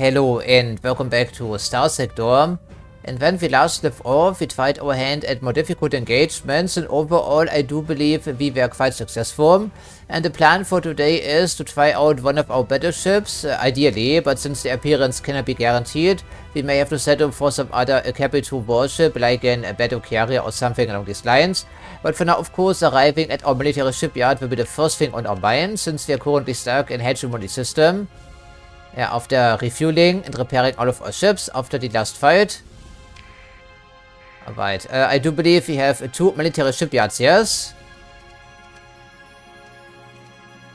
Hello and welcome back to Starsector. And when we last left off, we tried our hand at more difficult engagements, and overall I do believe we were quite successful. And the plan for today is to try out one of our battleships, ideally, but since the appearance cannot be guaranteed, we may have to settle for some other capital warship like a battle carrier or something along these lines. But for now, of course, arriving at our military shipyard will be the first thing on our mind, since we are currently stuck in hegemony system. After refueling and repairing all of our ships after the last fight. Alright, I do believe we have two military shipyards, yes?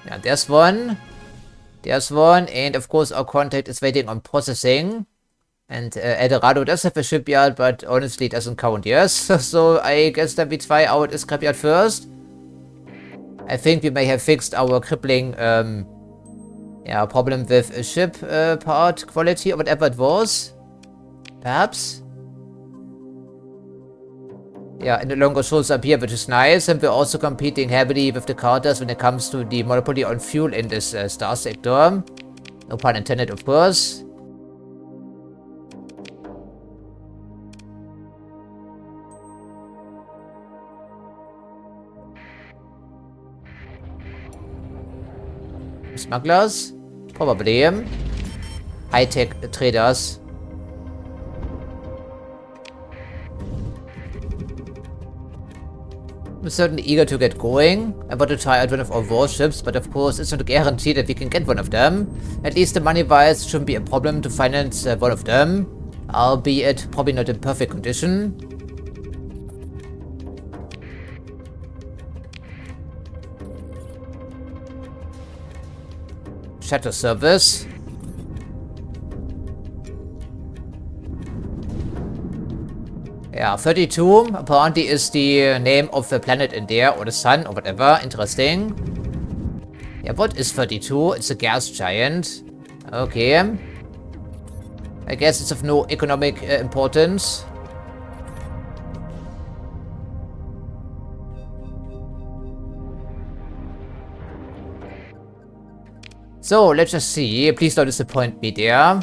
Yeah, there's one. There's one, and of course our contact is waiting on processing. And Eldorado does have a shipyard, but honestly it doesn't count, yes? So I guess that we try out a scrapyard first. I think we may have fixed our crippling problem with a ship part quality or whatever it was. Perhaps. Yeah, and it no longer shows up here, which is nice. And we're also competing heavily with the Carters when it comes to the monopoly on fuel in this Starsector. No pun intended, of course. Smugglers? Probably. High-tech traders. I'm certainly eager to get going. I want to try out one of our warships, but of course it's not a guarantee that we can get one of them. At least the money-wise shouldn't be a problem to finance one of them. Albeit probably not in perfect condition. Shuttle service. Yeah, 32 apparently is the name of the planet in there, or the sun, or whatever. Interesting. Yeah, what is 32? It's a gas giant. Okay. I guess it's of no economic importance. So, let's just see. Please don't disappoint me there.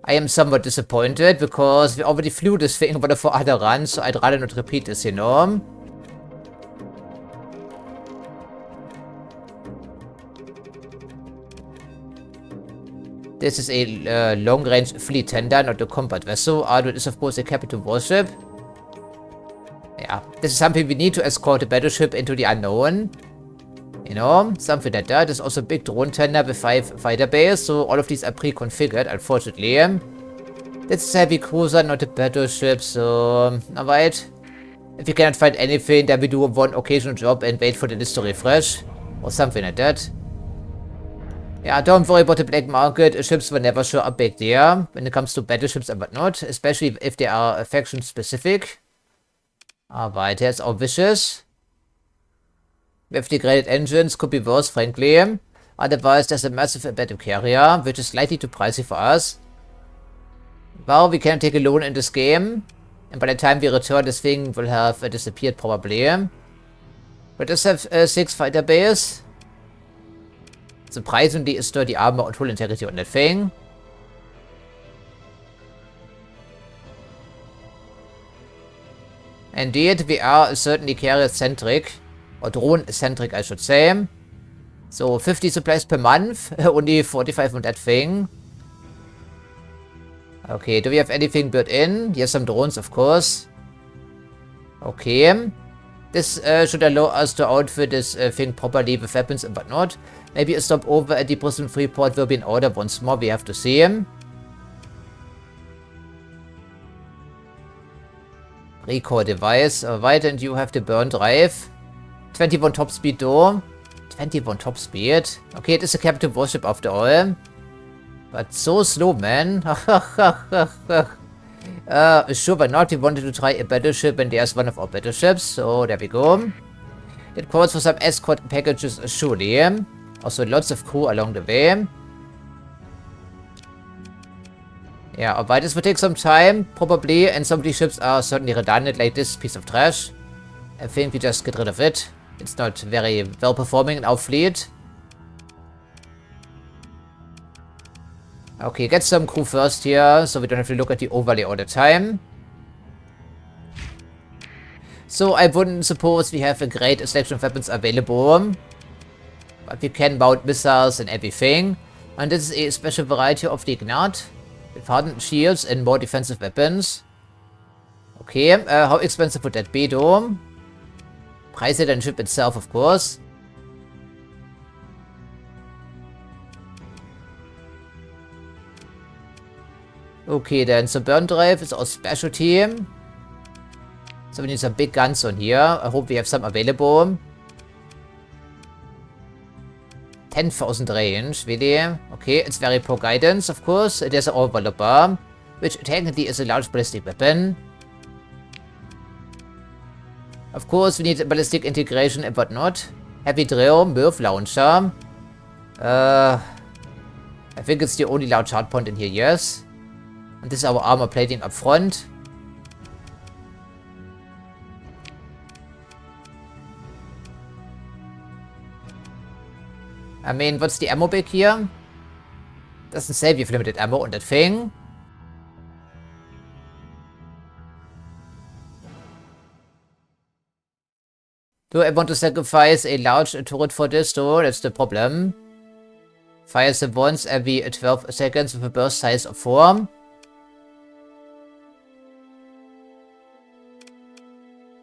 I am somewhat disappointed, because we already flew this thing for other runs, so I'd rather not repeat this, you know? This is a long-range fleet tender, not a combat vessel, although it is of course a capital warship. Yeah, this is something we need to escort a battleship into the unknown. You know, something like that. There's also a big drone tender with 5 fighter bays, so all of these are pre-configured, unfortunately. This is a heavy cruiser, not a battleship, so... Alright. If you cannot find anything, then we do one occasional job and wait for the list to refresh. Or something like that. Yeah, don't worry about the black market. Ships will never show up back there when it comes to battleships and whatnot, especially if they are faction-specific. Alright, here's our wishes. With degraded engines, could be worse, frankly. Otherwise, there's a massive battle carrier, which is slightly too pricey for us. Well, we can take a loan in this game, and by the time we return, this thing will have disappeared, probably. But it does have 6 fighter bays. Surprisingly is sturdy armor and hull integrity on that thing. Indeed, we are certainly carrier-centric. Or drone-centric, I should say. So, 50 supplies per month. Only 45 on that thing. Okay, do we have anything built in? Yes, some drones, of course. Okay. This should allow us to outfit this thing properly with weapons and whatnot. Maybe a stopover at the Bristol Freeport will be in order once more. We have to see. Recall device. Alright, and you have the burn drive. 21 top speed though. 21 top speed. Okay, it is a capital warship after all. But so slow, man. Sure, why not? We wanted to try a battleship, and there's one of our battleships. So, there we go. It calls for some escort packages, surely. Also, lots of crew along the way. Yeah, alright, this will take some time, probably. And some of these ships are certainly redundant, like this piece of trash. I think we just get rid of it. It's not very well performing in our fleet. Okay, get some crew first here, so we don't have to look at the overlay all the time. So I wouldn't suppose we have a great selection of weapons available. But we can mount missiles and everything. And this is a special variety of the Ignat, with hardened shields and more defensive weapons. Okay, how expensive would that be though? Price it and ship itself, of course. Okay, then, so burn drive is our specialty. So we need some big guns on here. I hope we have some available. 10,000 range, really? Okay, it's very poor guidance, of course. There's an overlapper, which technically is a large ballistic weapon. Of course, we need ballistic integration and whatnot. Heavy drill, MIRV launcher. I think it's the only large hardpoint in here, yes. And this is our armor plating up front. I mean, what's the ammo bag here? Doesn't say we have limited ammo on that thing. Do I want to sacrifice a large turret for this though? That's the problem. Fires them once every 12 seconds with a burst size of 4.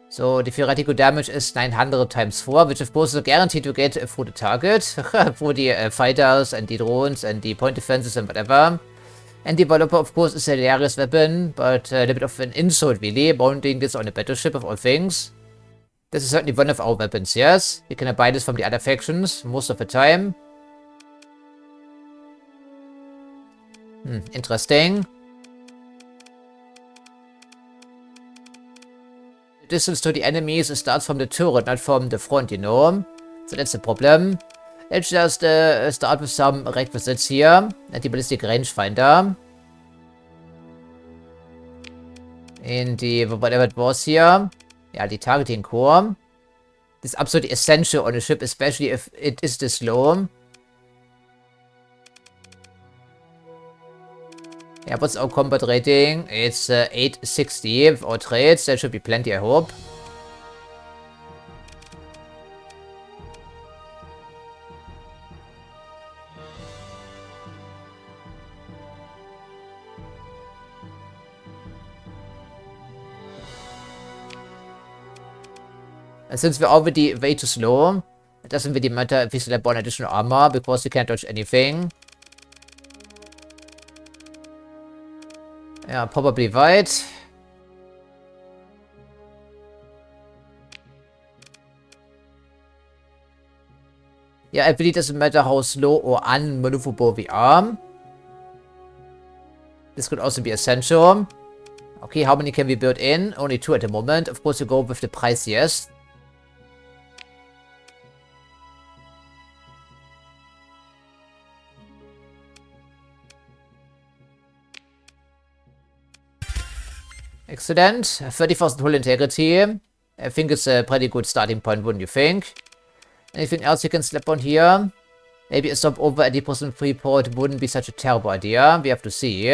So the theoretical damage is 900 times 4, which of course is guaranteed to get through the target, for the fighters and the drones and the point defenses and whatever. And the developer of course is a hilarious weapon, but a little bit of an insult really, mounting this on a battleship of all things. This is certainly one of our weapons, yes. You can buy this from the other factions most of the time. Interesting. Distance to the enemies starts from the turret, not from the front, you know. So that's the problem. Let's just start with some requisites here. The ballistic rangefinder. In the, whatever it was here. Yeah, the targeting core. This is absolutely essential on a ship, especially if it is this low. Yeah, what's our combat rating? It's 860 with our trades. That should be plenty, I hope. And since we're already way too slow, it doesn't really matter if we slap on additional armor, because we can't dodge anything. Yeah, probably right. Yeah, it really doesn't matter how slow or unmaneuverable we are. This could also be essential. Okay, how many can we build in? Only 2 at the moment. Of course, you go with the price, yes. Excellent. 30,000 hull integrity. I think it's a pretty good starting point, wouldn't you think? Anything else you can slap on here? Maybe a stop over at the Prison Freeport wouldn't be such a terrible idea. We have to see.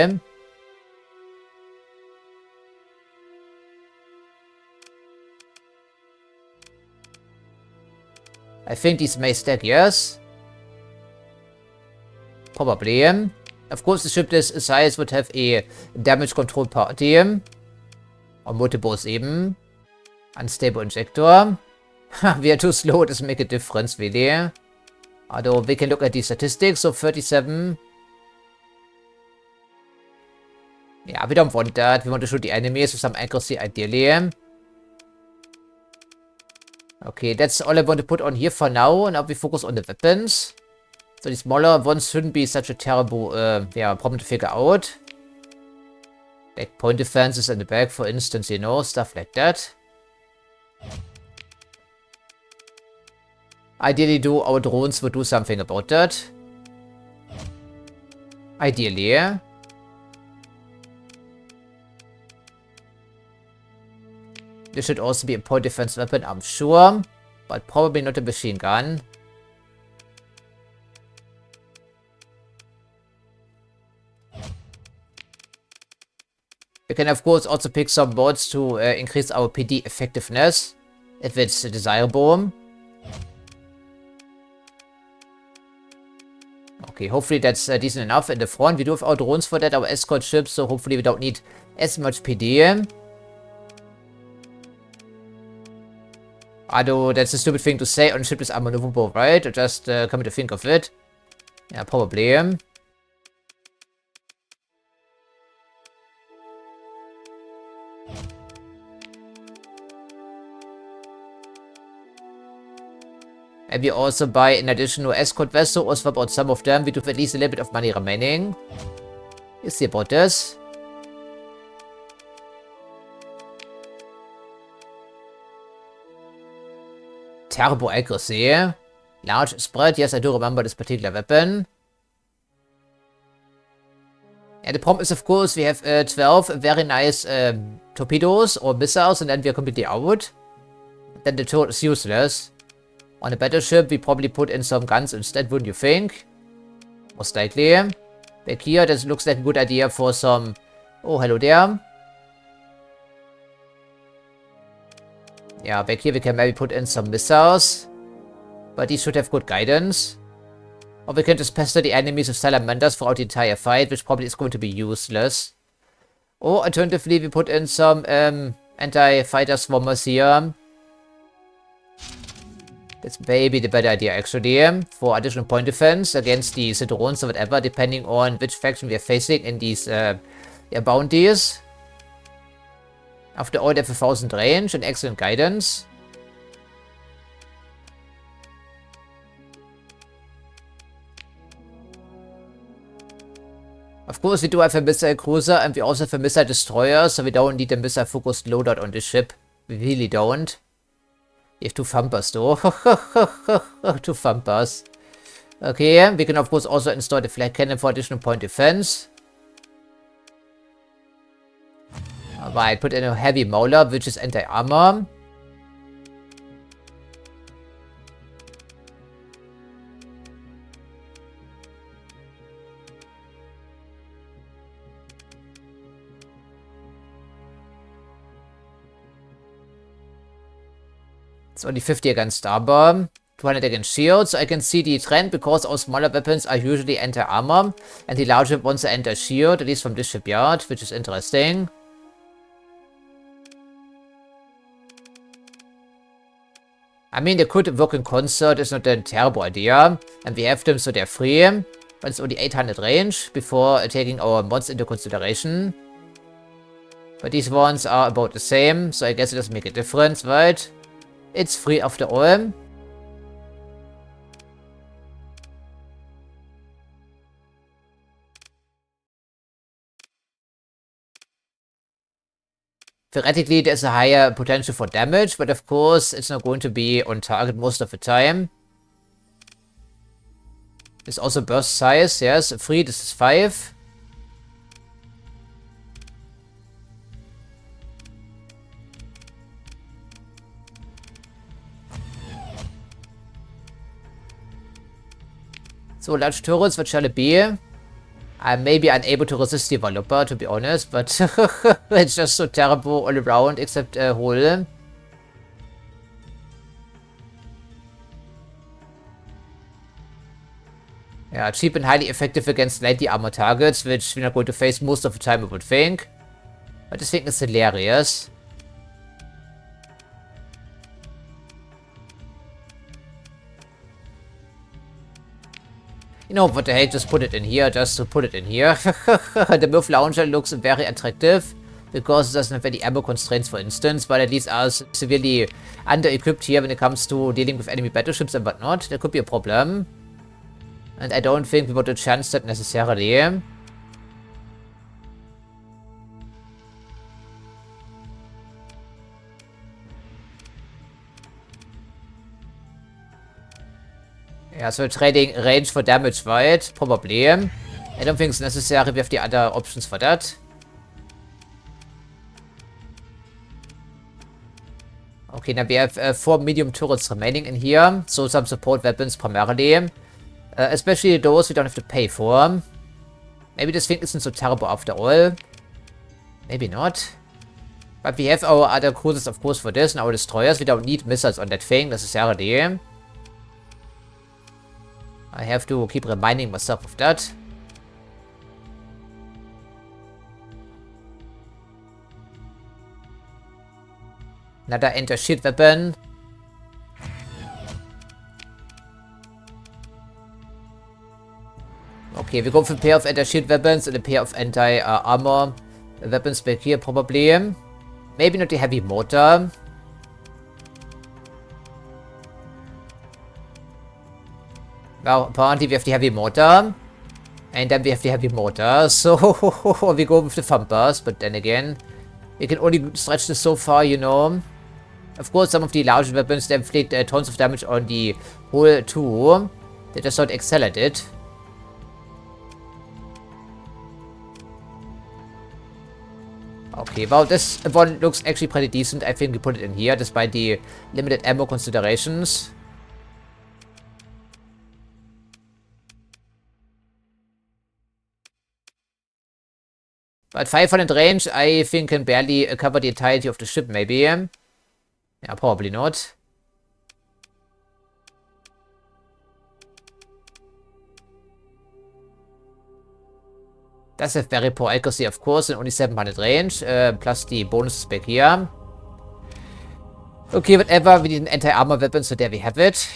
I think these may stack, yes. Probably. Of course, the ship this size would have a damage control party. Or multiples even. Unstable injector. We are too slow, it doesn't make a difference really. Although we can look at the statistics, so 37. Yeah, we don't want that. We want to shoot the enemies with some accuracy ideally. Okay, that's all I want to put on here for now. Now we focus on the weapons. So the smaller ones shouldn't be such a terrible problem to figure out. Like point defenses in the back, for instance, you know, stuff like that. Ideally, our drones would do something about that. Ideally, yeah. This should also be a point defense weapon, I'm sure. But probably not a machine gun. We can of course also pick some mods to increase our PD effectiveness, if it's desirable. Okay, hopefully that's decent enough in the front. We do have our drones for that, our escort ships, so hopefully we don't need as much PD. Although that's a stupid thing to say on a ship that's unmaneuverable, right? Or just coming to think of it. Yeah, probably. Maybe also buy an additional escort vessel or swap out some of them. We do have at least a little bit of money remaining. You see about this. Turbo accuracy. Large spread. Yes, I do remember this particular weapon. And the problem is, of course, we have 12 very nice torpedoes or missiles, and then we are completely out. Then the turret is useless. On a battleship, we probably put in some guns instead, wouldn't you think? Most likely. Back here, this looks like a good idea for some... Oh, hello there. Yeah, back here we can maybe put in some missiles. But these should have good guidance. Or we can just pester the enemies with salamanders throughout the entire fight, which probably is going to be useless. Or alternatively, we put in some anti-fighter swarmers here. That's maybe the better idea, actually, for additional point defense against these drones or whatever, depending on which faction we are facing in these bounties. After all, they have 1000 range and excellent guidance. Of course, we do have a missile cruiser and we also have a missile destroyer, so we don't need a missile-focused loadout on this ship. We really don't. We have 2 thumpers though. 2 thumpers. Okay, we can of course also install the flag cannon for additional point defense. Alright, put in a heavy mauler, which is anti-armor. It's only 50 against Starbomb, 200 against shield, so I can see the trend because our smaller weapons are usually anti-armor, and the larger ones are anti-shield, at least from this shipyard, which is interesting. I mean, they could work in concert, it's not a terrible idea, and we have them so they're free, but it's only 800 range before taking our mods into consideration. But these ones are about the same, so I guess it doesn't make a difference, right? It's free after all. Theoretically, there's a higher potential for damage, but of course, it's not going to be on target most of the time. There's also burst size, yes, 3, this is 5. So, large turrets, what shall it be? I'm maybe unable to resist developer, to be honest, but it's just so terrible all around, except Hull. Yeah, cheap and highly effective against lightly armored targets, which we're not going to face most of the time, I would think. But this thing is hilarious. You know, what the heck, just put it in here, just to put it in here. The MIRF launcher looks very attractive, because it doesn't have any ammo constraints, for instance, but at least are severely under-equipped here when it comes to dealing with enemy battleships and whatnot. That could be a problem. And I don't think we want to chance that necessarily. Yeah, so trading range for damage, right? Probably. I don't think it's necessary. We have the other options for that. Okay, now we have 4 medium turrets remaining in here. So some support weapons primarily. Especially those we don't have to pay for. Maybe this thing isn't so terrible after all. Maybe not. But we have our other cruisers, of course, for this, and our destroyers. We don't need missiles on that thing. Das ist ja die. I have to keep reminding myself of that. Another anti-shield weapon. Okay, we go for a pair of anti-shield weapons and a pair of anti-armor weapons back here, probably. Maybe not the heavy mortar. Well, apparently we have the heavy mortar. And then we have the heavy mortar. So, we go with the thumpers. But then again, we can only stretch this so far, you know. Of course, some of the larger weapons, they inflict tons of damage on the hull too. They just don't excel at it. Okay, well, this one looks actually pretty decent. I think we put it in here, despite the limited ammo considerations. But 500 range, I think, can barely cover the entirety of the ship, maybe. Yeah, probably not. That's a very poor accuracy, of course, and only 700 range, plus the bonuses back here. Okay, whatever, we need an anti-armor weapon, so there we have it.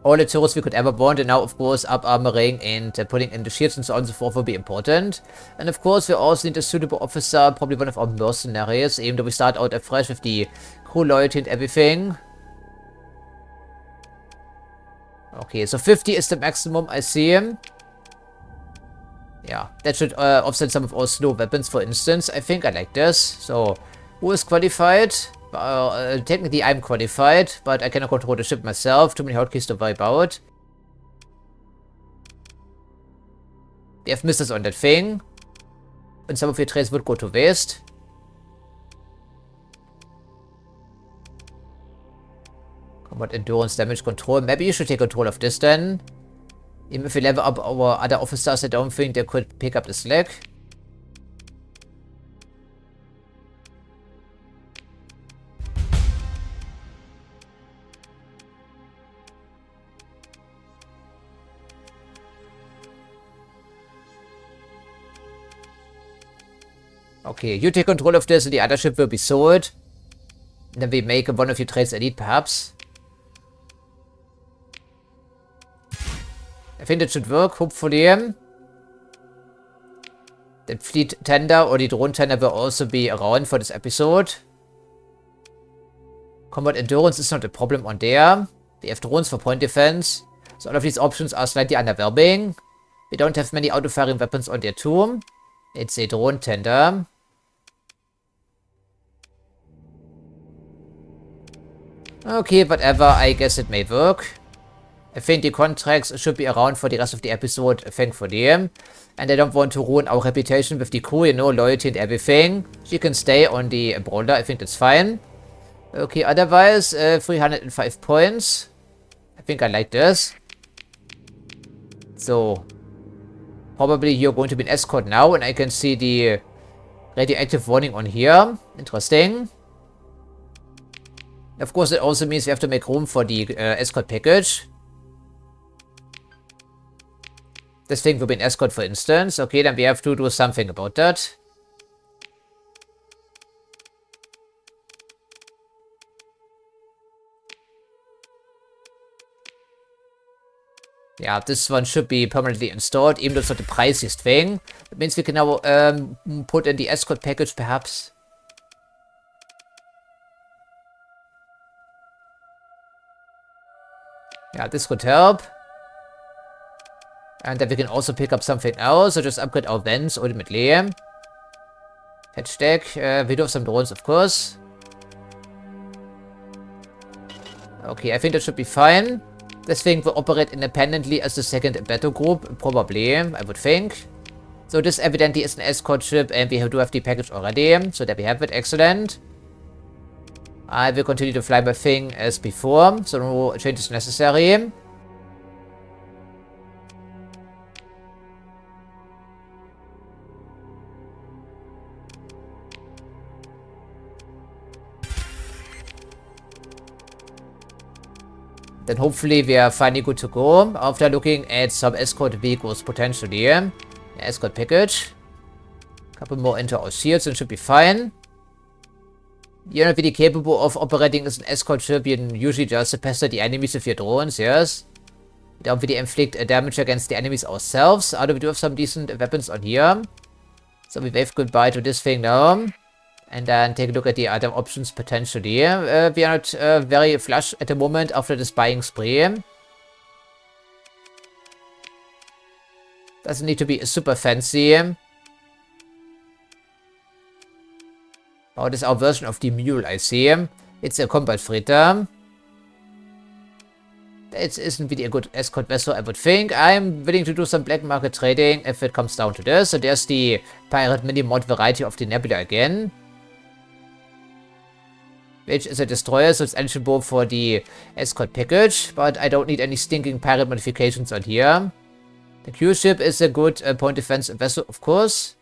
All the turrets we could ever want, and now, of course, up-armoring and putting in the shields and so on and so forth will be important. And, of course, we also need a suitable officer, probably one of our mercenaries, even though we start out afresh with the crew loyalty and everything. Okay, so 50 is the maximum, I see. Yeah, that should offset some of our slow weapons, for instance. I think I like this. So, who is qualified? Technically, I'm qualified, but I cannot control the ship myself. Too many hotkeys to worry about. We have missiles on that thing. And some of your trades would go to waste. Combat endurance, damage control. Maybe you should take control of this then. Even if we level up our other officers, I don't think they could pick up the slack. Okay, you take control of this and the other ship will be sold. And then we make one of your trades elite, perhaps. I think that should work, hopefully. The fleet tender or the drone tender will also be around for this episode. Combat endurance is not a problem on there. We have drones for point defense. So all of these options are slightly underwhelming. We don't have many auto-firing weapons on there too. It's a drone tender. Okay, whatever, I guess it may work. I think the contracts should be around for the rest of the episode, thankfully. And I don't want to ruin our reputation with the crew, you know, loyalty and everything. She can stay on the brawler, I think that's fine. Okay, otherwise, 305 points. I think I like this. So, probably you're going to be an escort now, and I can see the radioactive warning on here. Interesting. Of course, it also means we have to make room for the escort package. This thing will be an escort, for instance. Okay, then we have to do something about that. Yeah, this one should be permanently installed, even though it's not the priciest thing. That means we can now put in the escort package, perhaps. Yeah, this could help. And then we can also pick up something else, or just upgrade our vents, ultimately. Patch deck. We do have some drones, of course. Okay, I think that should be fine. This thing will operate independently as the second battle group, probably, I would think. So this evidently is an escort ship, and we do have the package already. So there we have it, excellent. I will continue to fly my thing as before, so no changes necessary. then hopefully we are finally good to go after looking at some escort vehicles potentially. Escort package. Couple more into our shields and should be fine. You're not really capable of operating as an escort ship. You usually just pester the enemies with your drones, yes. We don't really inflict damage against the enemies ourselves. Although we do have some decent weapons on here. So we wave goodbye to this thing now. And then take a look at the other options potentially. We are not very flush at the moment after this buying spree. Doesn't need to be super fancy. Oh, this is our version of the mule, I see. It's a combat freighter. It isn't really a good escort vessel, I would think. I'm willing to do some black market trading if it comes down to this. So there's the pirate mini mod variety of the Nebula again. Which is a destroyer, so it's eligible for the escort package. But I don't need any stinking pirate modifications on here. The Q ship is a good point defense vessel, of course.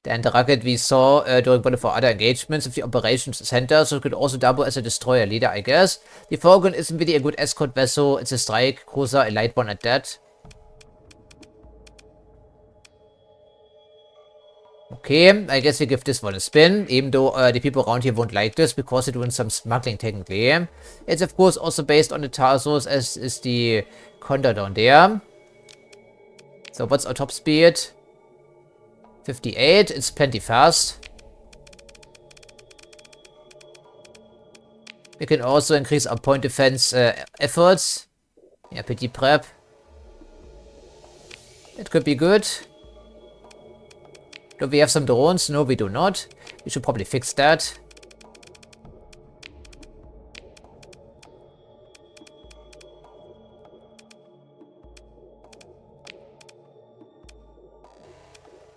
Then the rocket we saw during one of our other engagements of the operations center, so it could also double as a destroyer leader, I guess. The Falcon isn't really a good escort vessel. It's a strike cruiser, a light one at that. Okay, I guess we give this one a spin, even though the people around here won't like this because they're doing some smuggling technically. It's of course also based on the Tarsus, as is the Condor down there. So what's our top speed? 58, it's plenty fast. We can also increase our point defense efforts. Yeah, petit prep. It could be good. Do we have some drones? No, we do not. We should probably fix that.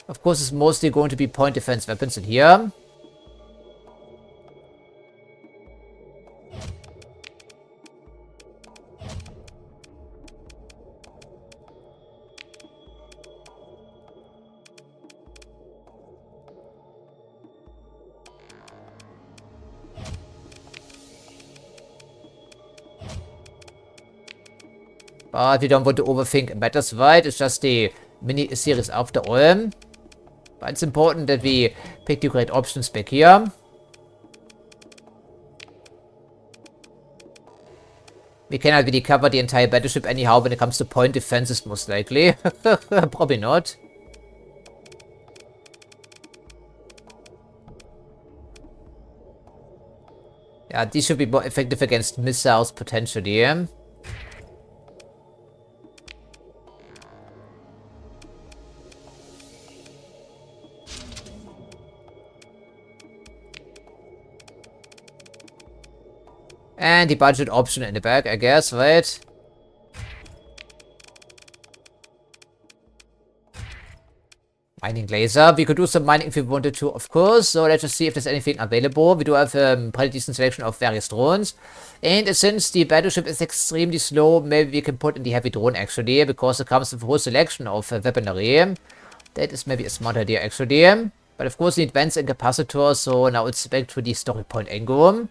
Of course, it's mostly going to be point defense weapons in here. But we don't want to overthink matters, right? It's just the mini-series after all. But it's important that we pick the great options back here. We cannot really cover the entire battleship anyhow when it comes to point defenses, most likely. Probably not. Yeah, these should be more effective against missiles, potentially. And the budget option in the back, I guess, right? Mining laser. We could do some mining if we wanted to, of course. So let's just see if there's anything available. We do have a pretty decent selection of various drones. And since the battleship is extremely slow, maybe we can put in the heavy drone, actually. Because it comes with a whole selection of weaponry. That is maybe a smart idea, actually. But of course, we need vents and capacitors. So now it's back to the story point angle.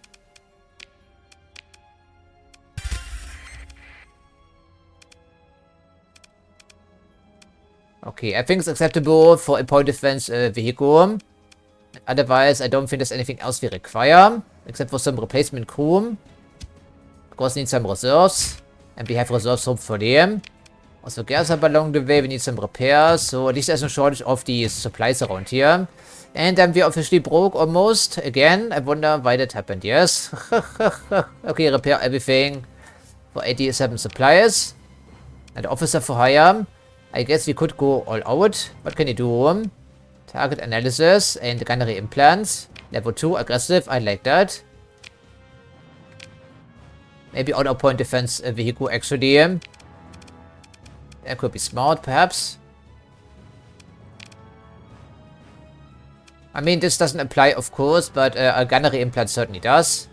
Okay, I think it's acceptable for a point defense vehicle. Otherwise, I don't think there's anything else we require. Except for some replacement crew. Of course, we need some reserves. And we have reserves hopefully. Also, gas up along the way. We need some repairs. So, at least there's no shortage of these supplies around here. And then we're officially broke almost. Again, I wonder why that happened. Yes. Okay, repair everything. For 87 supplies. And officer for hire. I guess we could go all out. What can you do? Target analysis and gunnery implants. Level 2, aggressive. I like that. Maybe auto point defense vehicle, actually. That could be smart, perhaps. I mean, this doesn't apply, of course, but a gunnery implant certainly does.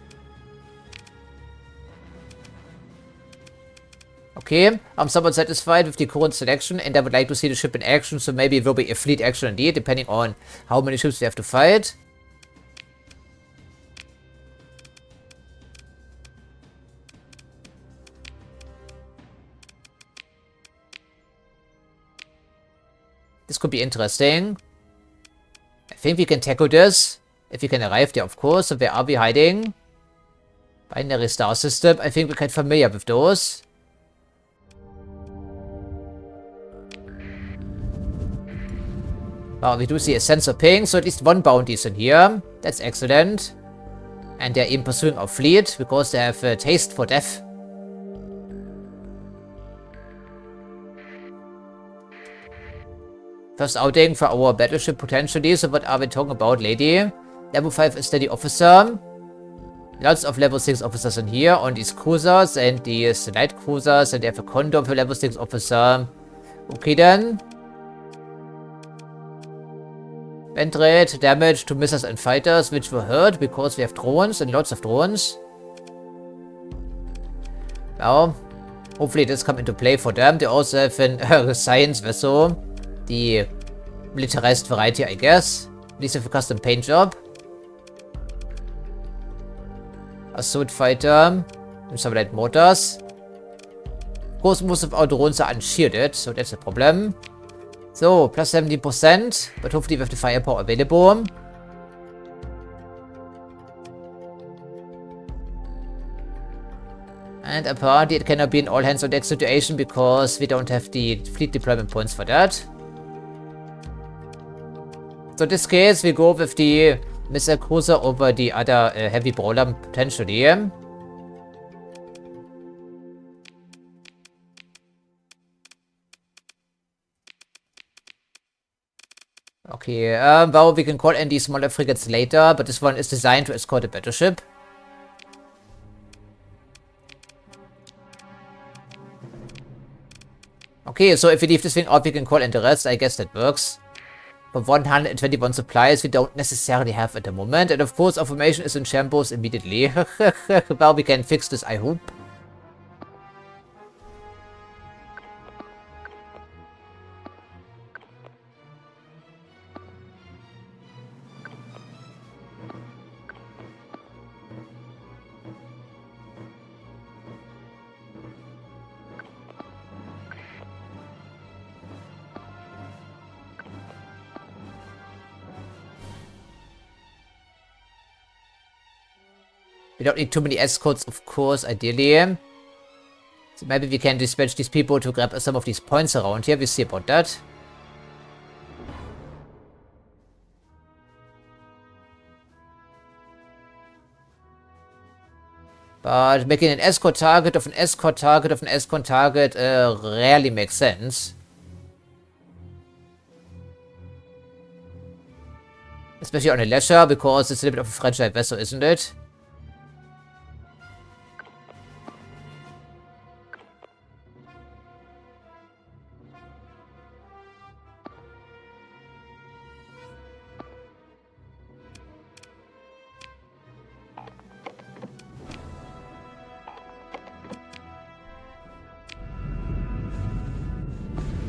Okay, I'm somewhat satisfied with the current selection, and I would like to see the ship in action, so maybe it will be a fleet action indeed, depending on how many ships we have to fight. This could be interesting. I think we can tackle this. If we can arrive there, of course. So where are we hiding? Binary star system. I think we're quite familiar with those. Well, we do see a sensor ping, so at least one bounty is in here. That's excellent. And they're even pursuing our fleet because they have a taste for death. First outing for our battleship potentially. So what are we talking about, lady? Level 5 steady officer. Lots of level 6 officers in here on these cruisers and these light cruisers. And they have a condor for level 6 officer. Okay then. Bend rate, damage to missiles and fighters, which were hurt because we have drones and lots of drones. Well, hopefully this come into play for them. They also have a science vessel. The militarized variety, I guess. At least with a custom paint job. Assault fighter. And some light motors. Of course, most of our drones are unshielded, so that's a problem. So, plus 70%, but hopefully we have the firepower available. And apparently it cannot be an all-hands-on-deck situation because we don't have the fleet deployment points for that. So in this case, we go with the missile cruiser over the other heavy brawler potentially. Okay, well, we can call in these smaller frigates later, but this one is designed to escort a battleship. Okay, so if we leave this thing out, we can call in the rest. I guess that works. For 121 supplies, we don't necessarily have at the moment. And of course, our formation is in shambles immediately. Well, we can fix this, I hope. We don't need too many escorts, of course, ideally. So maybe we can dispatch these people to grab some of these points around here. We'll see about that. But making an escort target of an escort target of an escort target rarely makes sense. Especially on a leisure, because it's a little bit of a fragile vessel, isn't it?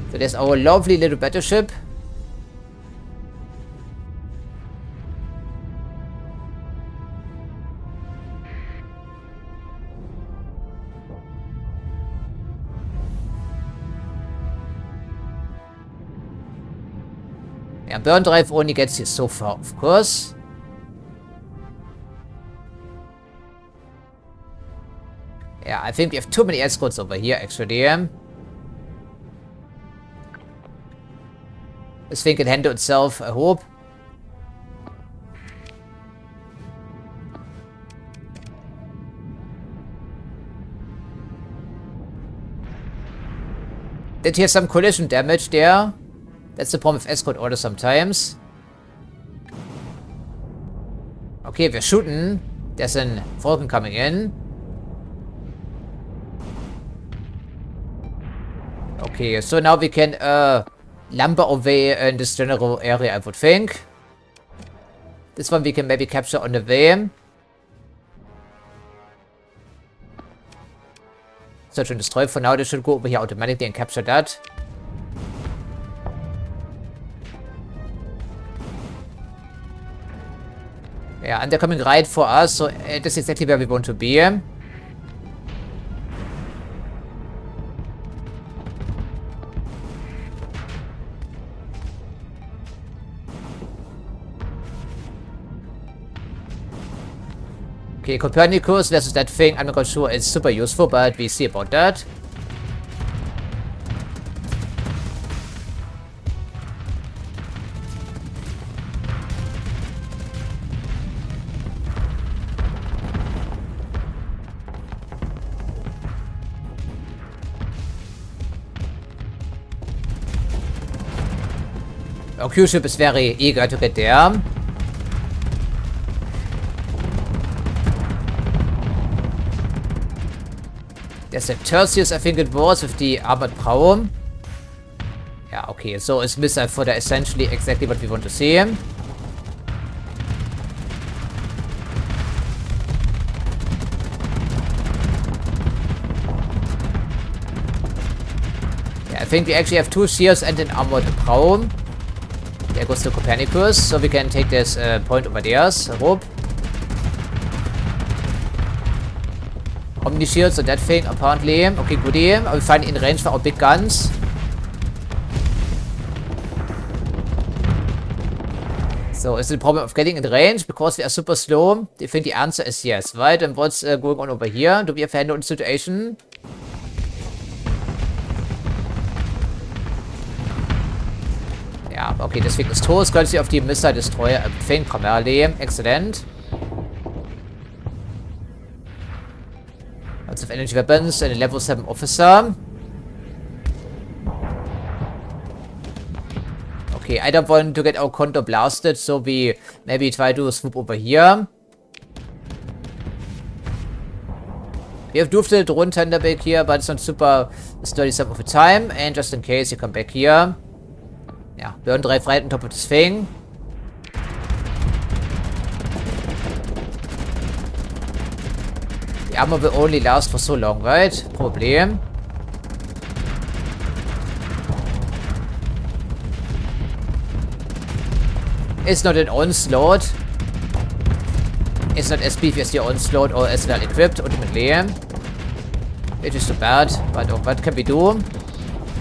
So there's our lovely little battleship. Yeah, burn drive only gets you so far, of course. Yeah, I think we have too many escorts over here, actually. This thing can handle itself, I hope. Did hear some collision damage there. That's the problem with escort orders sometimes. Okay, we're shooting. There's an Falcon coming in. Okay, so now we can lumber away in this general area, I would think. This one we can maybe capture on the way. Search and destroy for now. They should go over here automatically and capture that. Yeah, and they're coming right for us, so this is exactly where we want to be. Okay, Copernicus versus that thing, I'm not quite sure it's super useful, but we see about that. Our Q-ship is very eager to get there. There's a Tertius, I think it was, with the armored prow. Yeah, okay, so it's missile fodder, essentially exactly what we want to see. Yeah, I think we actually have 2 shields and an armored prow. There goes to Copernicus, so we can take this point over there. Rope. Omni shields and that thing, apparently. Okay, goodie. Are we finally in range for our big guns? So, is it a problem of getting in range because we are super slow? I think the answer is yes, right? And what's going on over here? Do we have handled the situation? Ja, okay, deswegen ist Toast Currency auf die Missile Destroyer empfängt primarily. Excellent. Lots of energy weapons and a level 7 officer. Okay, I don't want to get our counter blasted, so we maybe try to swoop over here. We have dwarfed the drone tender back here, but it's not super sturdy some of the time. And just in case, you come back here. Yeah, burn drive right on top of this thing. The armor will only last for so long, right? Problem. It's not an onslaught. It's not as beefy as the onslaught or as well equipped, ultimately. Which is too bad, but what can we do?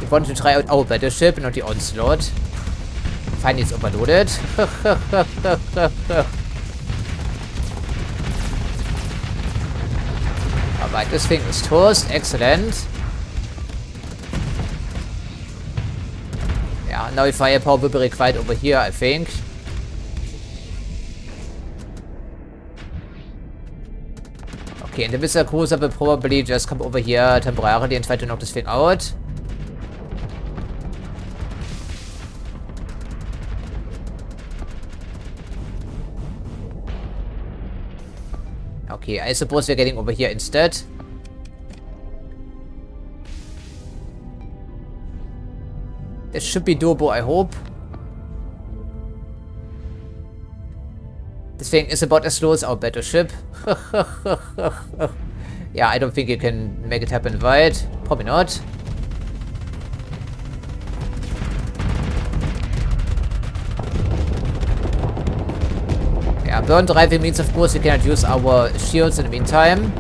We want to try out our battleship, not the onslaught. Finally, it's overloaded. Alright, this thing is toast. Excellent. Yeah, now firepower will be required over here, I think. Okay, and the missile cruiser will probably just come over here temporarily and try to knock this thing out. Okay, I suppose we're getting over here instead. This should be doable, I hope. This thing is about as slow as our battleship. Yeah, I don't think you can make it happen, right? Probably not. Yeah, burn driving means, of course, we cannot use our shields in the meantime.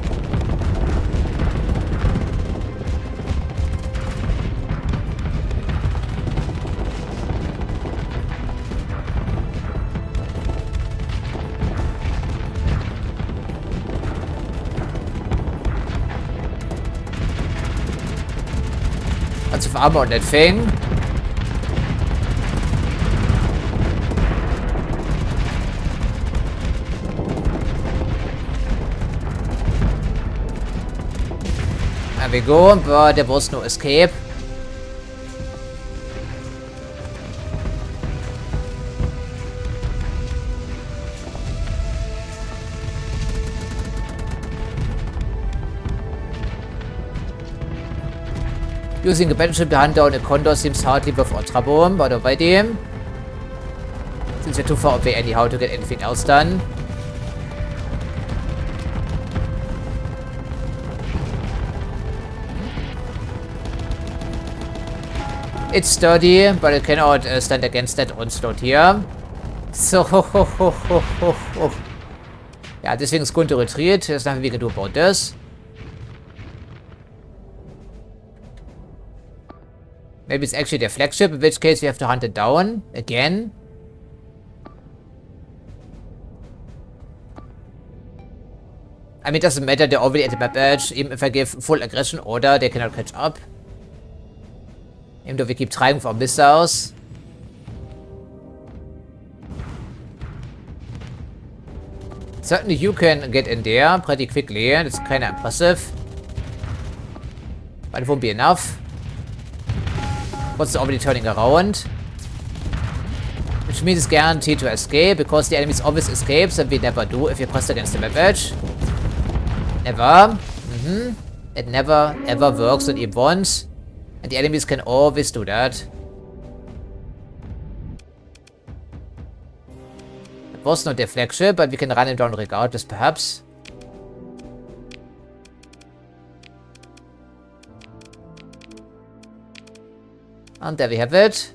Lots of armor on that thing. There we go, but there was no escape. Using a battleship to hunt down a condor seems hardly worth our trouble, but alrighty. Since we're too far away anyhow to get anything else done. It's sturdy, but it cannot stand against that onslaught here. So, yeah, this thing is going to retreat. There's nothing we can do about this. Maybe it's actually their flagship, in which case we have to hunt it down again. I mean, it doesn't matter, they're already at the map edge, even if I give full aggression order, they cannot catch up. Even though we keep trying with our missiles. Certainly you can get in there pretty quickly, that's kinda impressive. But it won't be enough. What's already turning around? Which means it's guaranteed to escape, because the enemies always escape, and we never do if you press against the map edge. Never. It never ever works on even once. And the enemies can always do that. It was not their flagship, but we can run him down regardless, perhaps. And there we have it.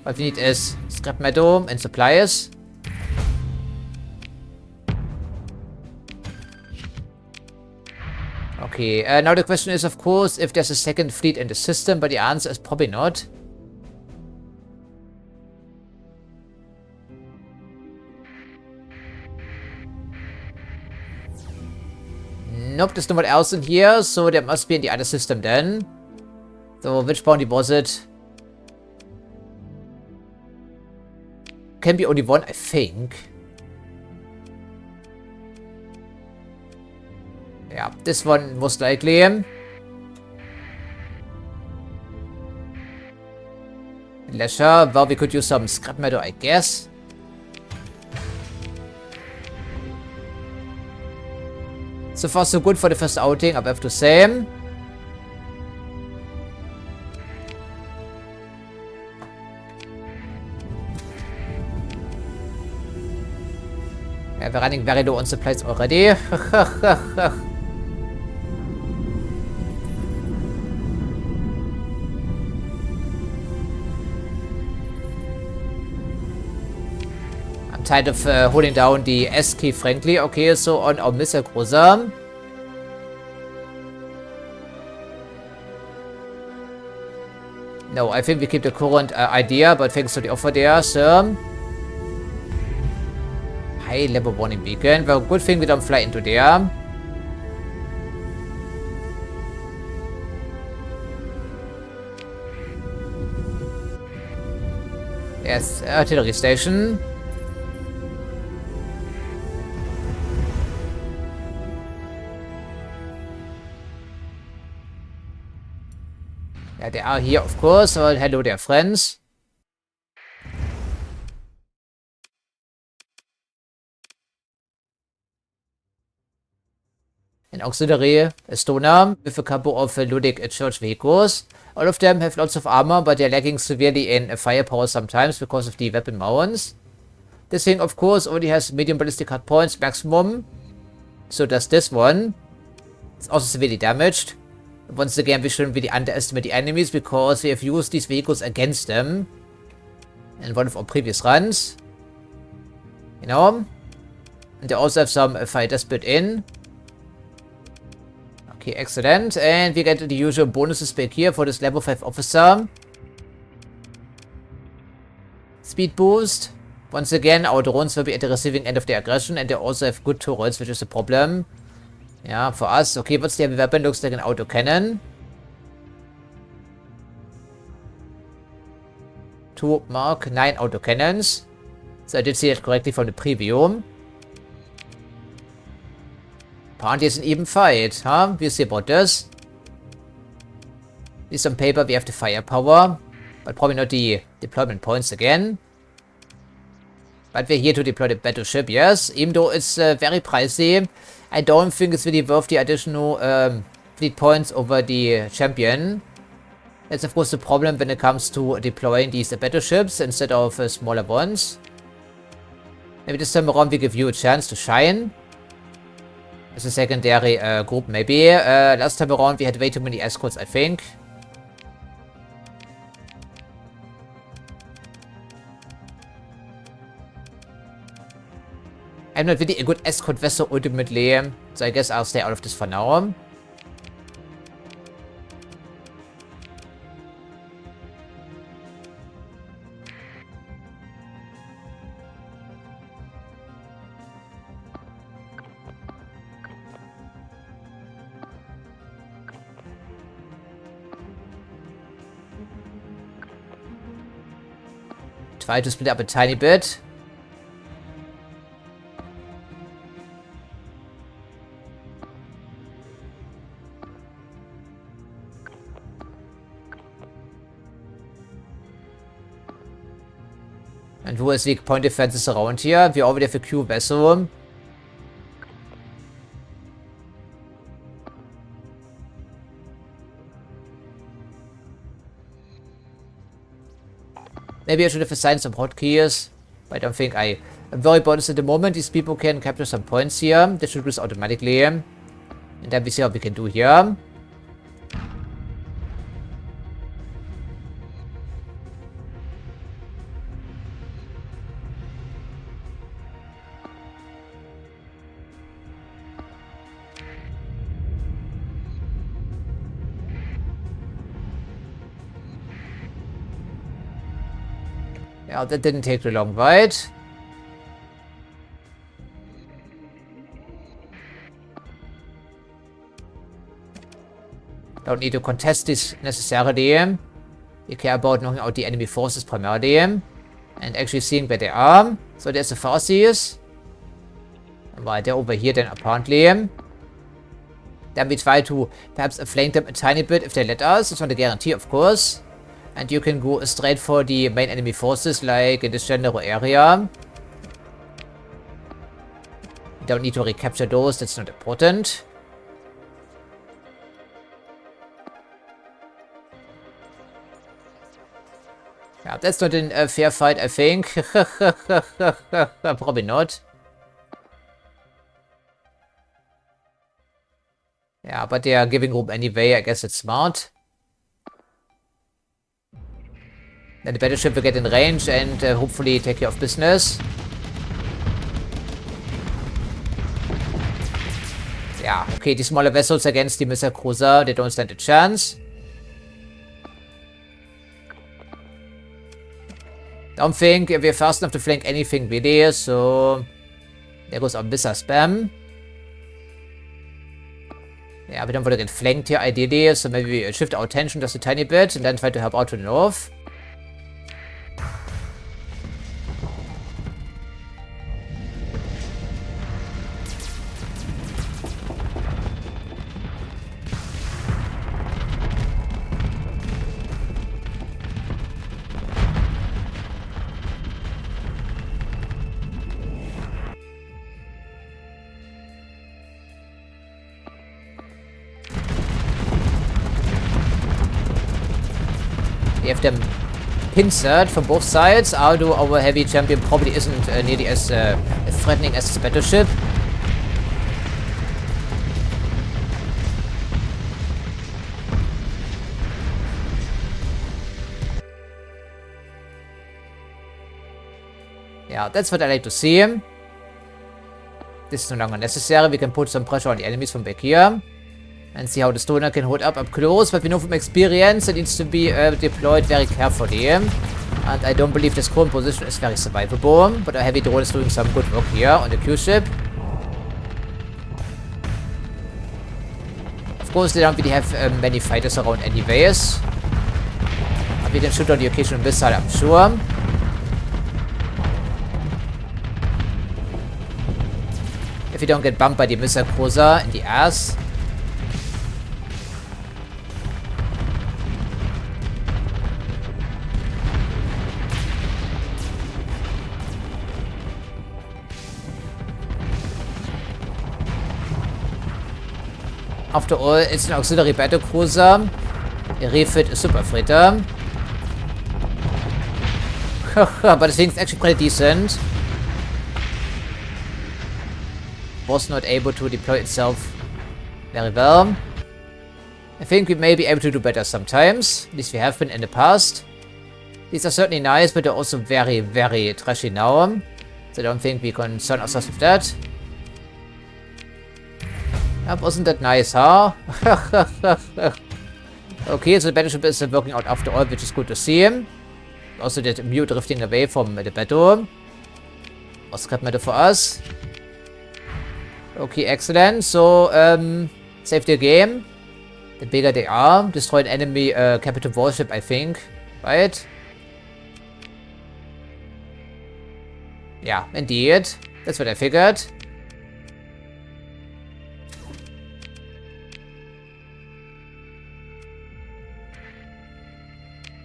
What we need is scrap metal and supplies. Okay, now the question is, of course, if there's a second fleet in the system, but the answer is probably not. Nope, there's no one else in here, so there must be in the other system then. So, which bounty was it? Can be only one, I think. Yeah, this one most likely. Leisure, well, we could use some scrap metal, I guess. So far, so good for the first outing, I have to say. Yeah, we're running very low on supplies already. I'm tired of holding down the S key, frankly. Okay, so on our missile cruiser. No, I think we keep the current idea, but thanks to the offer there, so... High level warning beacon. Well, good thing we don't fly into there. Yes, artillery station. Yeah, they are here, of course. Well, hello there, friends. An auxiliary stoner with a couple of ludic church vehicles. All of them have lots of armor, but they're lacking severely in firepower sometimes because of the weapon mounts. This thing, of course, only has medium ballistic hard points maximum. So does this one. It's also severely damaged. Once again, we shouldn't really underestimate the enemies, because we have used these vehicles against them in one of our previous runs. You know? And they also have some fighters built in. Okay, excellent. And we get the usual bonuses back here for this level 5 officer. Speed boost. Once again, our drones will be at the receiving end of the aggression, and they also have good turrets, which is a problem. Yeah, for us. Okay, what's the heavy weapon? Looks like an autocannon. 2 Mark 9 autocannons. So I did see that correctly from the preview. Apparently it's an even fight, huh? We'll see about this. With some paper, we have the firepower, but probably not the deployment points again. But we're here to deploy the battleship, yes. Even though it's very pricey, I don't think it's really worth the additional fleet points over the champion. That's of course the problem when it comes to deploying these battleships instead of smaller ones. Maybe this time around we give you a chance to shine. As a secondary group, maybe. Last time around we had way too many escorts, I think. I'm not really a good escort vessel ultimately, so I guess I'll stay out of this for now. try to split up a tiny bit. And who has weak point defenses around here? We already have a Q vessel. Maybe I should have assigned some hotkeys. But I don't think I am very about this at the moment. These people can capture some points here. They should do this automatically. And then we see what we can do here. Yeah, that didn't take too long, right? Don't need to contest this necessarily. We care about knocking out the enemy forces primarily. And actually seeing where they are. So there's the Farseers. Right, they're over here then apparently. Then we try to perhaps flank them a tiny bit if they let us. It's not a guarantee, of course. And you can go straight for the main enemy forces, like in this general area. You don't need to recapture those, that's not important. Yeah, that's not a fair fight, I think. Probably not. Yeah, but they are giving room anyway, I guess it's smart. Then the battleship will get in range and hopefully take care of business. Yeah, okay, the smaller vessels against the missile cruiser, they don't stand a chance. Don't think we're fast enough to flank anything really, so there goes our missile spam. Yeah, we don't want to get flanked here ideally, so maybe we shift our attention just a tiny bit and then try to help out to the north. We have them pincered from both sides, although our heavy champion probably isn't nearly as threatening as his battleship. Yeah, that's what I like to see. This is no longer necessary. We can put some pressure on the enemies from back here. And see how the stoner can hold up close, but we know from experience it needs to be deployed very carefully. And I don't believe this current position is very survivable, but our heavy drone is doing some good work here on the Q ship. Of course, they don't really have many fighters around anyways. But we can shoot on the occasional missile, I'm sure. If we don't get bumped by the missile cruiser in the ass. After all, it's an auxiliary battle cruiser. A refit super freighter. But I think it's actually quite decent. Was not able to deploy itself very well. I think we may be able to do better sometimes. At least we have been in the past. These are certainly nice, but they're also very, very trashy now. So I don't think we concern ourselves with that. Wasn't that nice, huh? Okay, so the battleship is working out after all, which is good to see. Also, that Mew drifting away from the battle. Was scrap metal for us. Okay, excellent. So, save the game. The bigger they are. Destroy an enemy capital warship, I think. Right? Yeah, indeed. That's what I figured.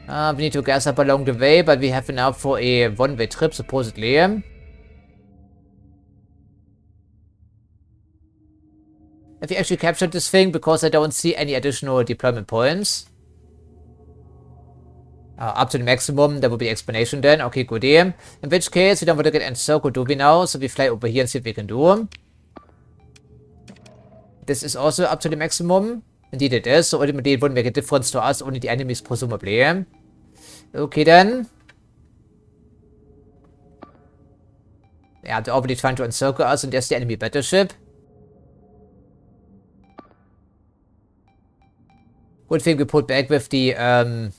We need to gas up along the way, but we have enough for a one-way trip, supposedly. Have you actually captured this thing? Because I don't see any additional deployment points. Up to the maximum, that would be explanation then. Okay, goodie. In which case, we don't want to get encircled, do we now? So we fly over here and see what we can do. This is also up to the maximum. Indeed it is. So ultimately it wouldn't make a difference to us, only the enemies presumably. Okay then. Yeah, they're already trying to encircle us, and there's the enemy battleship. Good thing we pulled back with the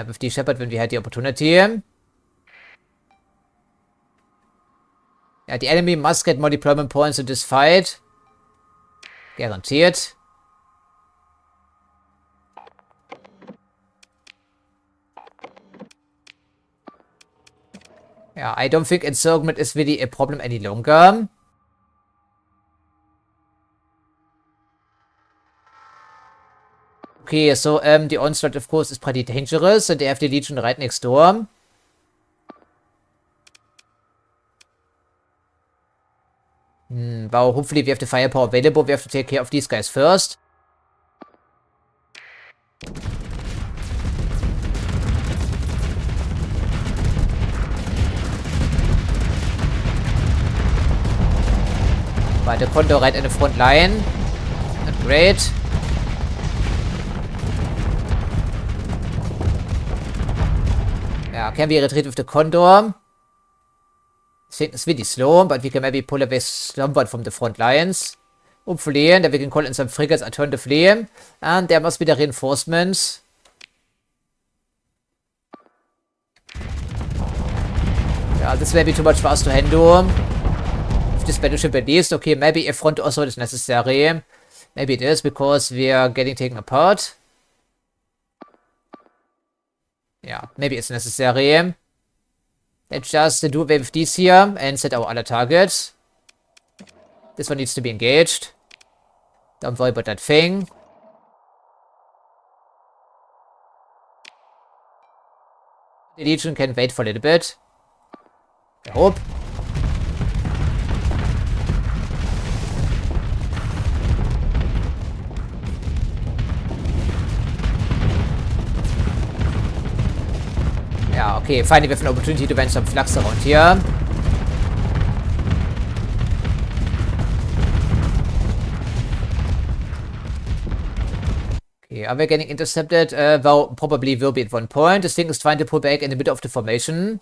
with the Shepherd when we had the opportunity. Yeah, the enemy must get more deployment points in this fight. Guaranteed. Yeah, I don't think encirclement is really a problem any longer. Okay, so the onslaught of course is pretty dangerous, and they have the Legion right next door. Well, hopefully we have the firepower available. We have to take care of these guys first. But the Condor right in the front line. Not great. Yeah, can we retreat with the Condor? I think it's really slow, but we can maybe pull away somewhat from the front lines. Hopefully, and then we can call in some frigates alternatively. And there must be the reinforcements. Yeah, this may be too much for us to handle. With this battleship at least. Okay, maybe a front assault is necessary. Maybe it is, because we are getting taken apart. Yeah, maybe it's necessary. Let's just do away with these here and set our other targets. This one needs to be engaged. Don't worry about that thing. The Legion can wait for a little bit. I hope. Yeah, okay, finally we have an opportunity to vent some flux around here. Okay, are we getting intercepted? Well, probably will be at one point. This thing is trying to pull back in the middle of the formation.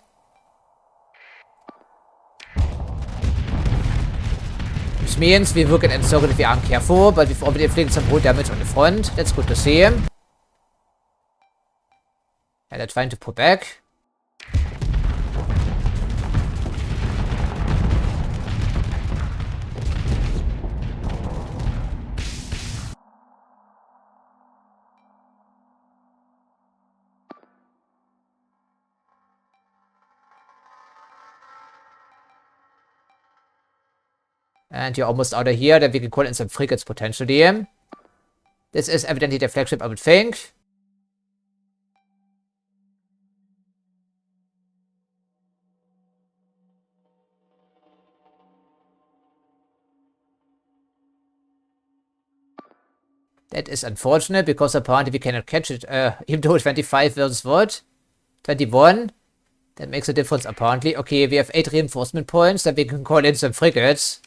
Which means we will get encircled if we aren't careful, but we've already inflicted some road damage on the front. That's good to see. And they're trying to pull back. And you're almost out of here, then we can call in some frigates potentially. This is evidently the flagship, I would think. That is unfortunate, because apparently we cannot catch it, even though 25 versus what? 21? That makes a difference apparently. Okay, we have 8 reinforcement points, then we can call in some frigates.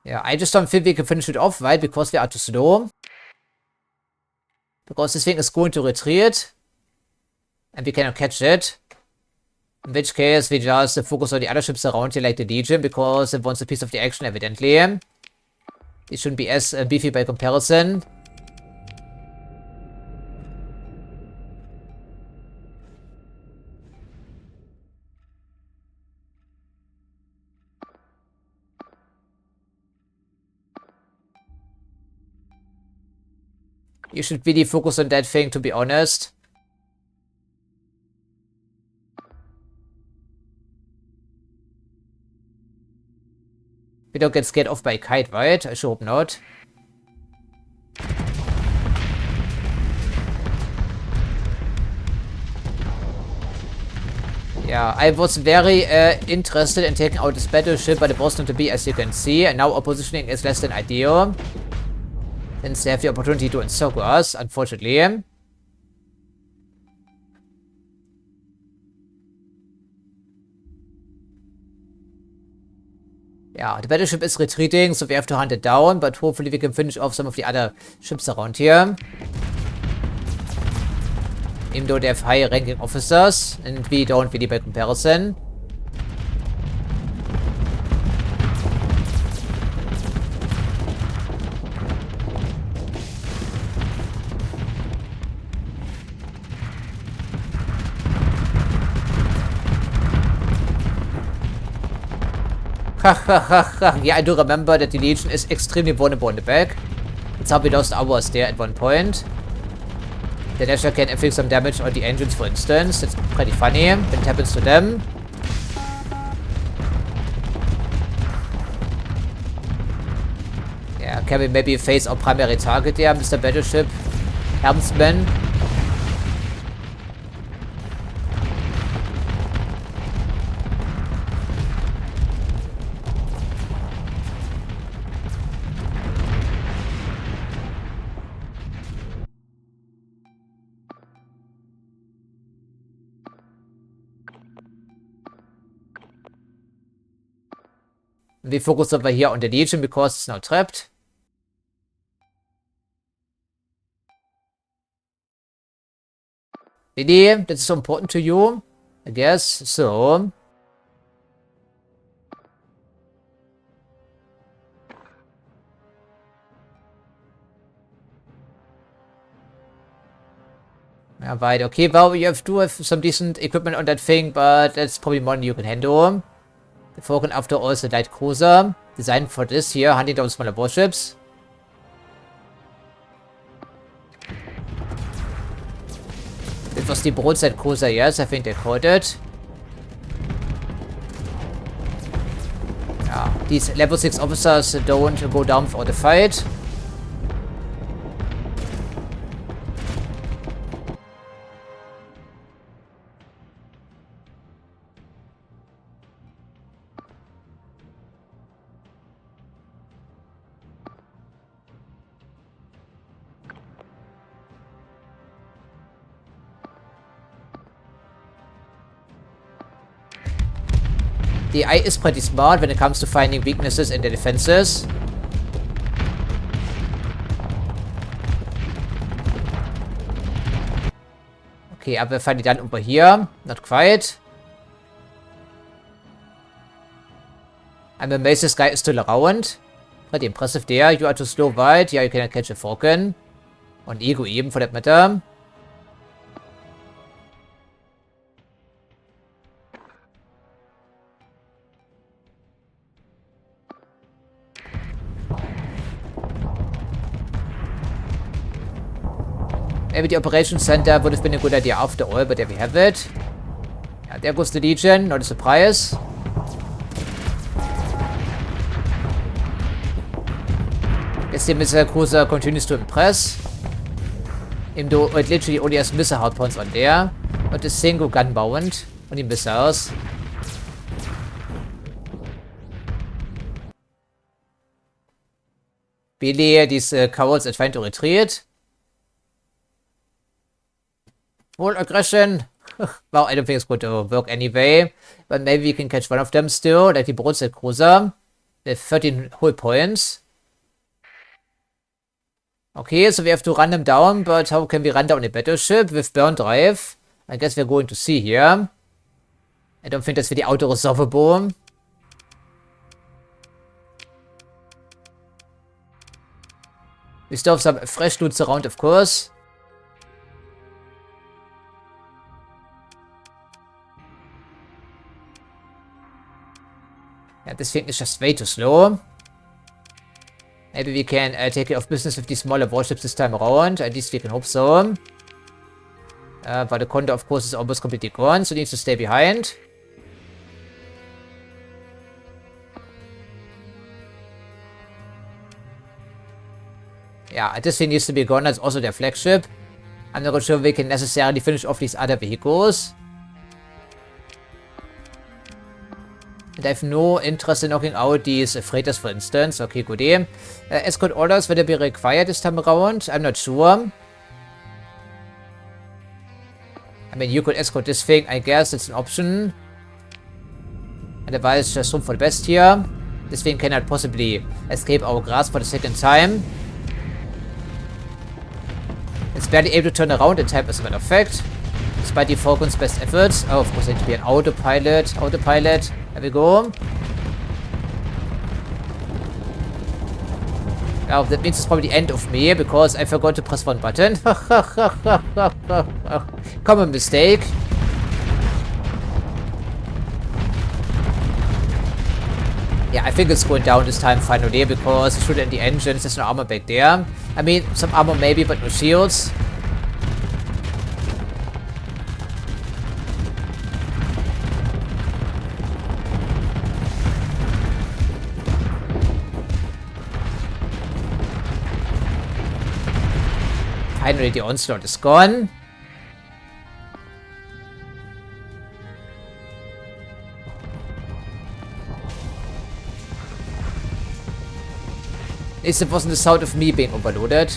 Yeah, I just don't think we can finish it off, right? Because we are too slow. Because this thing is going to retreat. And we cannot catch it. In which case, we just focus on the other ships around here, like the Legion, because it wants a piece of the action, evidently. It shouldn't be as beefy by comparison. You should really focus on that thing, to be honest. don't get scared off by a kite, right? I sure hope not. Yeah, I was very interested in taking out this battleship, but it was not to be, as you can see. And now our positioning is less than ideal. Since they have the opportunity to encircle us, unfortunately. Yeah, the battleship is retreating, so we have to hunt it down, but hopefully we can finish off some of the other ships around here. Even though they have higher ranking officers, and we don't really by comparison. Yeah, I do remember that the Legion is extremely vulnerable in the back. That's how we lost ours there at one point. The Lasher can inflict some damage on the engines, for instance. That's pretty funny when it happens to them. Yeah, can we maybe face our primary target there, Mr. Battleship? Helmsman. We focus over here on the Legion because it's now trapped. Really? That's so important to you? I guess so. Yeah, right. Okay, well, you do have some decent equipment on that thing, but that's probably more than you can handle. The Falcon, after all, is a light cruiser designed for this here, hunting down smaller warships. It was the broadside cruiser, yes, I think they called it. Yeah, these level 6 officers don't go down for the fight. The AI is pretty smart when it comes to finding weaknesses in the defenses. Okay, are we finally done over here? Not quite. I'm amazed this guy is still around. Pretty impressive there. You are too slow, right? Yeah, you cannot catch a Falcon. Or an Ego even, for that matter. Maybe the Operations Center would have been a good idea after all, but there we have it. Yeah, there goes the Legion, not a surprise. Guess the missile cruiser continues to impress. Even though it literally only has missile hardpoints on there. Not a single gun bound on the missiles. Really, these cowards are trying to retreat. Full aggression. Well, I don't think it's going to work anyway. But maybe we can catch one of them still, like the broadside cruiser. With 13 whole points. Okay, so we have to run them down, but how can we run down a battleship with burn drive? I guess we're going to see here. I don't think that's really auto-resolvable. We still have some fresh loots around, of course. Yeah, this thing is just way too slow. Maybe we can take care of business with these smaller warships this time around. At least we can hope so. But the Condor, of course, is almost completely gone, so it needs to stay behind. Yeah, this thing needs to be gone. That's also their flagship. I'm not sure we can necessarily finish off these other vehicles. And I have no interest in knocking out these freighters, for instance. Okay, good. Escort orders, will they be required this time around? I'm not sure. I mean, you could escort this thing, I guess. It's an option. Otherwise, just hope for the best here. This thing cannot possibly escape our grasp for the second time. It's barely able to turn around in time, as a matter of fact. Despite the Falcon's best efforts. Oh, of course, it need to be an autopilot. Autopilot. There we go. Oh, that means it's probably the end of me, because I forgot to press one button. Common mistake. Yeah, I think it's going down this time finally, because it should end the engines. There's no armor back there. I mean, some armor maybe, but no shields. Finally, the onslaught is gone. At least it wasn't the sound of me being overloaded.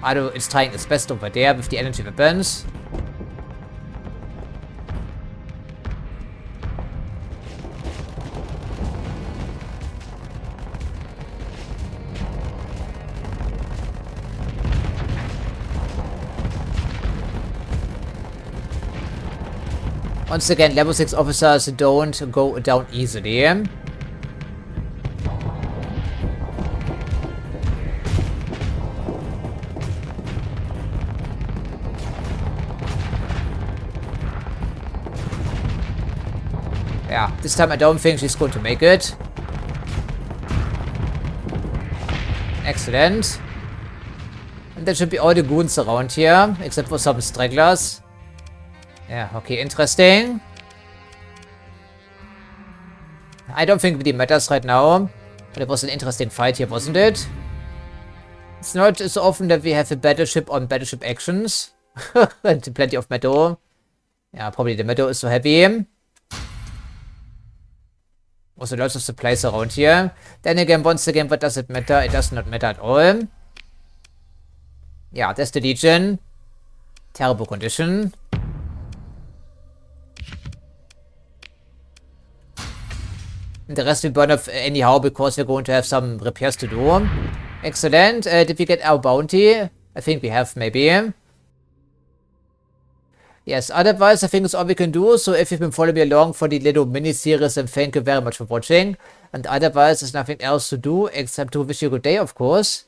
Although it's trying its best over there with the energy weapons. Once again, level 6 officers don't go down easily. Yeah, this time I don't think she's going to make it. Excellent. And there should be all the goons around here, except for some stragglers. Yeah, okay, interesting. I don't think it matters right now. But it was an interesting fight here, wasn't it? It's not so often that we have a battleship on battleship actions. And plenty of metal. Yeah, probably the metal is so heavy. Also lots of supplies around here. Then again, once again, what does it matter? It does not matter at all. Yeah, that's the Legion. Terrible condition. And the rest we burn off anyhow, because we're going to have some repairs to do. Excellent. Did we get our bounty? I think we have, maybe. Yes, otherwise I think it's all we can do. So if you've been following me along for the little mini-series, then thank you very much for watching. And otherwise there's nothing else to do except to wish you a good day, of course.